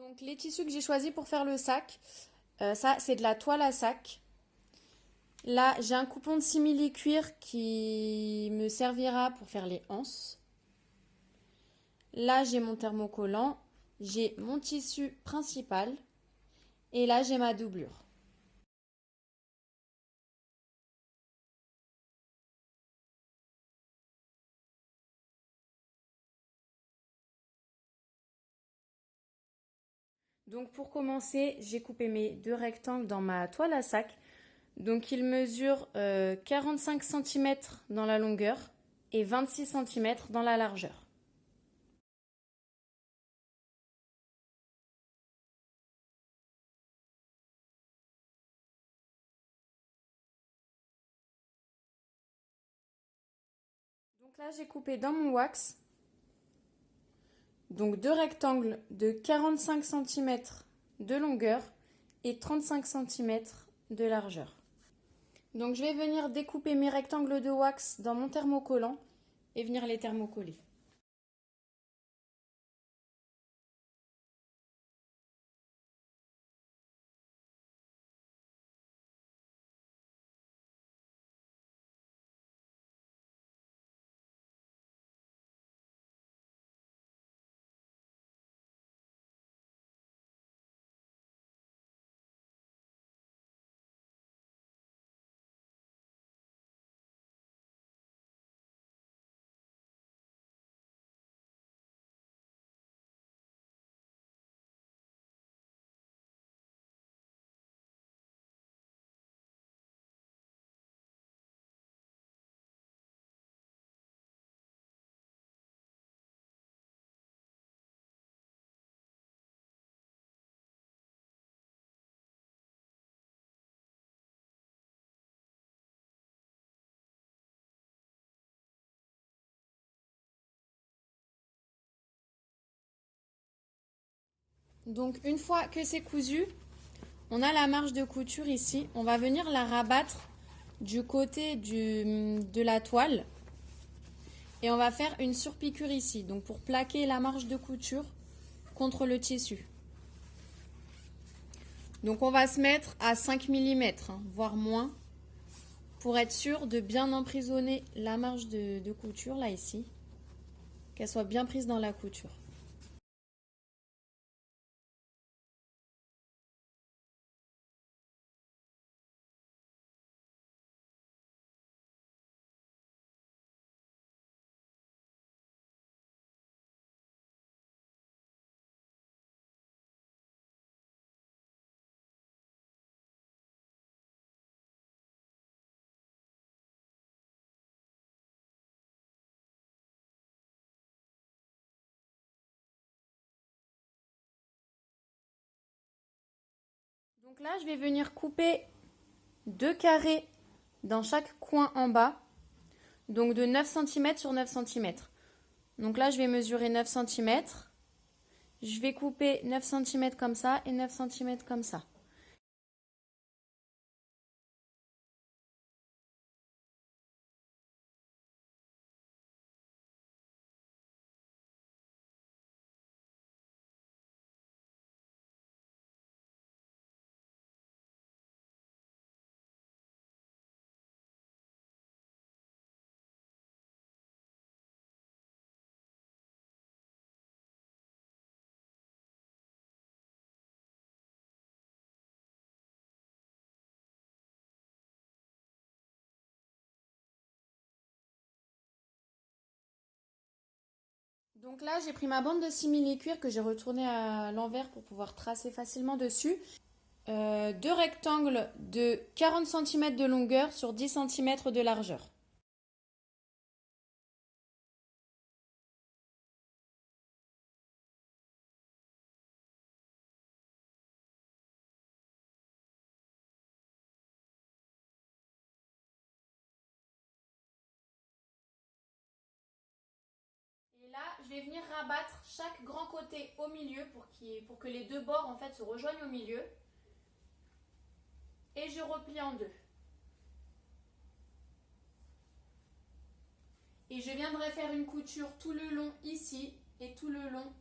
Donc les tissus que j'ai choisis pour faire le sac, ça c'est de la toile à sac. Là j'ai un coupon de simili-cuir qui me servira pour faire les anses. Là j'ai mon thermocollant, j'ai mon tissu principal et là j'ai ma doublure. Donc pour commencer, j'ai coupé mes deux rectangles dans ma toile à sac. Donc ils mesurent 45 cm dans la longueur et 26 cm dans la largeur. Donc là j'ai coupé dans mon wax. Donc deux rectangles de 45 cm de longueur et 35 cm de largeur. Donc je vais venir découper mes rectangles de wax dans mon thermocollant et venir les thermocoller. Donc une fois que c'est cousu, on a la marge de couture ici. On va venir la rabattre du côté de la toile et on va faire une surpiqûre ici. Donc pour plaquer la marge de couture contre le tissu. Donc on va se mettre à 5 mm, voire moins, pour être sûr de bien emprisonner la marge de couture là ici, qu'elle soit bien prise dans la couture. Donc là, je vais venir couper 2 carrés dans chaque coin en bas, donc de 9 cm sur 9 cm. Donc là, je vais mesurer 9 cm. Je vais couper 9 cm comme ça et 9 cm comme ça. Donc là, j'ai pris ma bande de simili-cuir que j'ai retournée à l'envers pour pouvoir tracer facilement dessus. Deux rectangles de 40 cm de longueur sur 10 cm de largeur. Et là, je vais venir rabattre chaque grand côté au milieu pour que les deux bords en fait se rejoignent au milieu. Et je replie en deux. Et je viendrai faire une couture tout le long ici et tout le long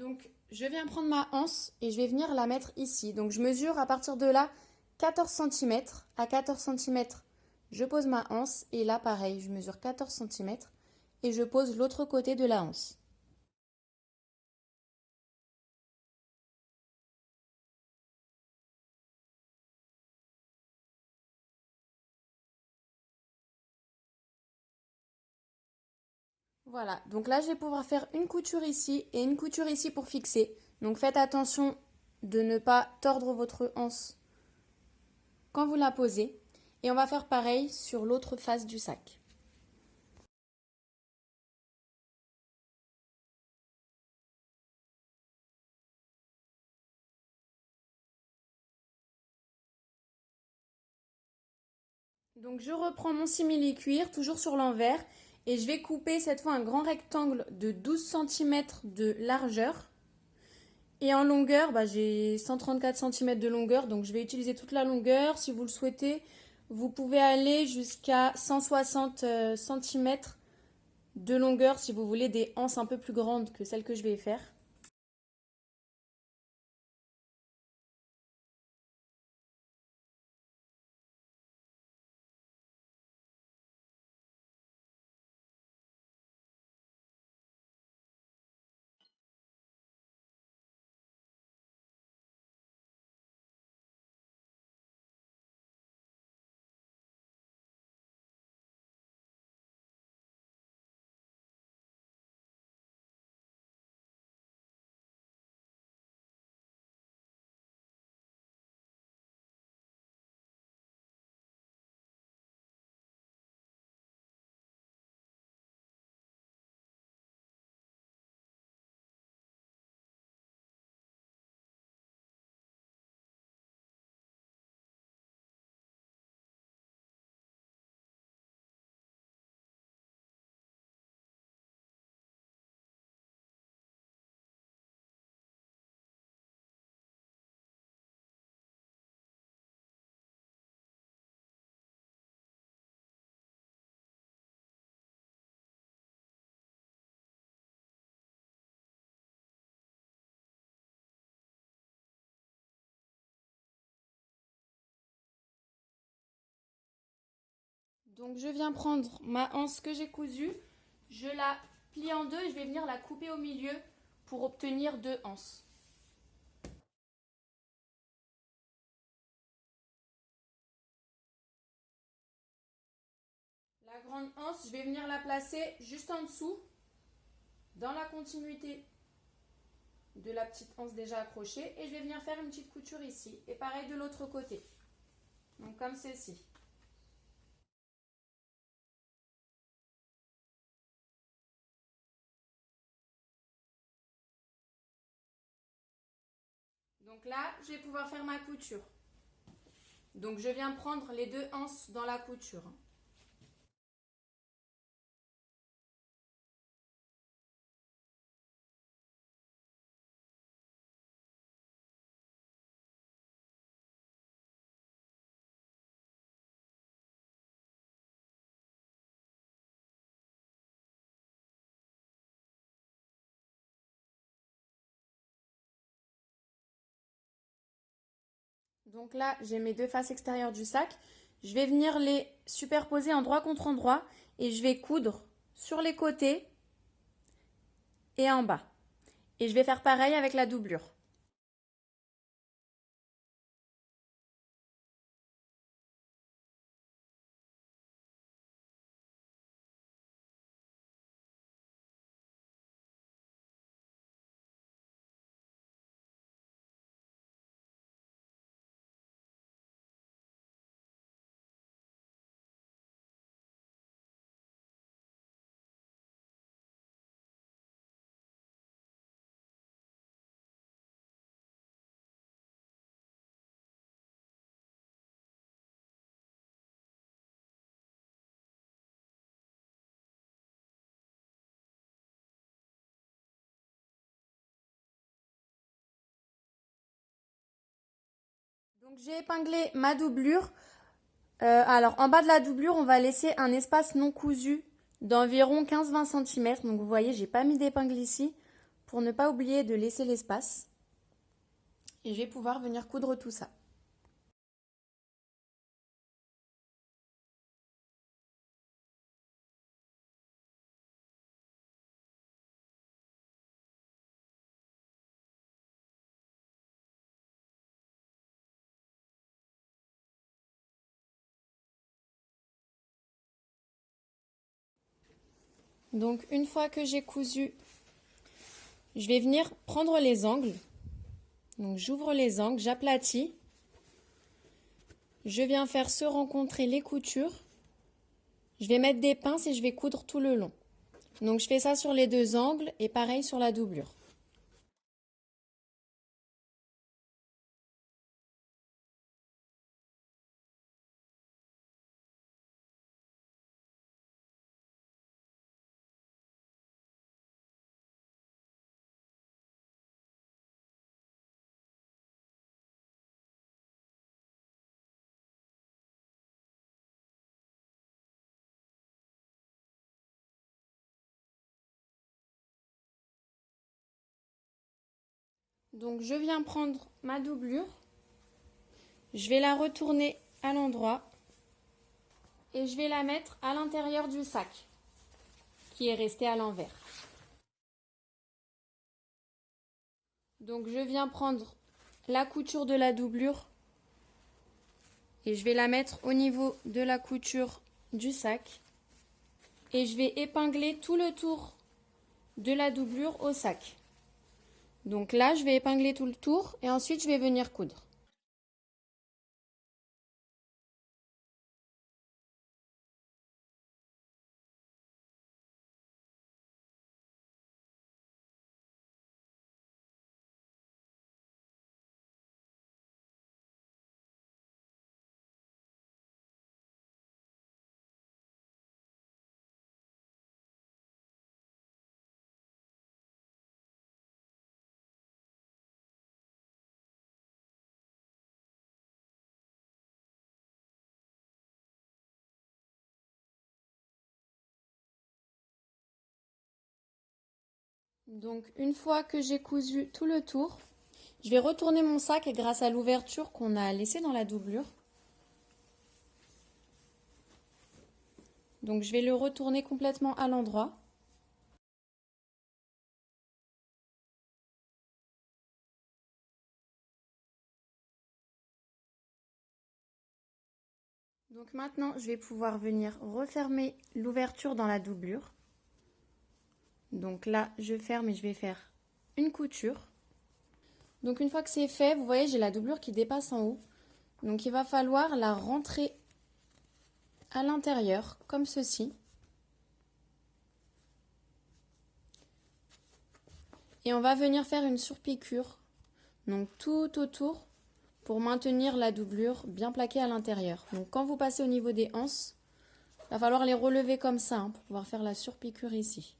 Donc, je viens prendre ma anse et je vais venir la mettre ici. Donc, je mesure à partir de là 14 cm. À 14 cm, je pose ma anse et là, pareil, je mesure 14 cm et je pose l'autre côté de la anse. Voilà, donc là, je vais pouvoir faire une couture ici et une couture ici pour fixer. Donc, faites attention de ne pas tordre votre anse quand vous la posez. Et on va faire pareil sur l'autre face du sac. Donc je reprends mon simili-cuir, toujours sur l'envers, et je vais couper cette fois un grand rectangle de 12 cm de largeur. Et en longueur, j'ai 134 cm de longueur, donc je vais utiliser toute la longueur. Si vous le souhaitez, vous pouvez aller jusqu'à 160 cm de longueur si vous voulez des anses un peu plus grandes que celles que je vais faire. Donc je viens prendre ma anse que j'ai cousue, je la plie en deux et je vais venir la couper au milieu pour obtenir deux anses. La grande anse, je vais venir la placer juste en dessous, dans la continuité de la petite anse déjà accrochée, et je vais venir faire une petite couture ici. Et pareil de l'autre côté. Donc comme ceci. Donc là, je vais pouvoir faire ma couture. Donc je viens prendre les deux anses dans la couture. Donc là, j'ai mes deux faces extérieures du sac. Je vais venir les superposer endroit contre endroit et je vais coudre sur les côtés et en bas. Et je vais faire pareil avec la doublure. Donc j'ai épinglé ma doublure. Alors en bas de la doublure, on va laisser un espace non cousu d'environ 15-20 cm. Donc vous voyez, j'ai pas mis d'épingle ici pour ne pas oublier de laisser l'espace. Et je vais pouvoir venir coudre tout ça. Donc une fois que j'ai cousu, je vais venir prendre les angles. Donc j'ouvre les angles, j'aplatis. Je viens faire se rencontrer les coutures. Je vais mettre des pinces et je vais coudre tout le long. Donc je fais ça sur les deux angles et pareil sur la doublure. Donc je viens prendre ma doublure, je vais la retourner à l'endroit et je vais la mettre à l'intérieur du sac qui est resté à l'envers. Donc je viens prendre la couture de la doublure et je vais la mettre au niveau de la couture du sac et je vais épingler tout le tour de la doublure au sac. Donc là, je vais épingler tout le tour et ensuite je vais venir coudre. Donc une fois que j'ai cousu tout le tour, je vais retourner mon sac grâce à l'ouverture qu'on a laissée dans la doublure. Donc je vais le retourner complètement à l'endroit. Donc maintenant, je vais pouvoir venir refermer l'ouverture dans la doublure. Donc là, je ferme et je vais faire une couture. Donc une fois que c'est fait, vous voyez, j'ai la doublure qui dépasse en haut. Donc il va falloir la rentrer à l'intérieur, comme ceci. Et on va venir faire une surpiqûre, donc tout autour, pour maintenir la doublure bien plaquée à l'intérieur. Donc quand vous passez au niveau des anses, il va falloir les relever comme ça pour pouvoir faire la surpiqûre ici.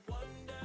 Wonder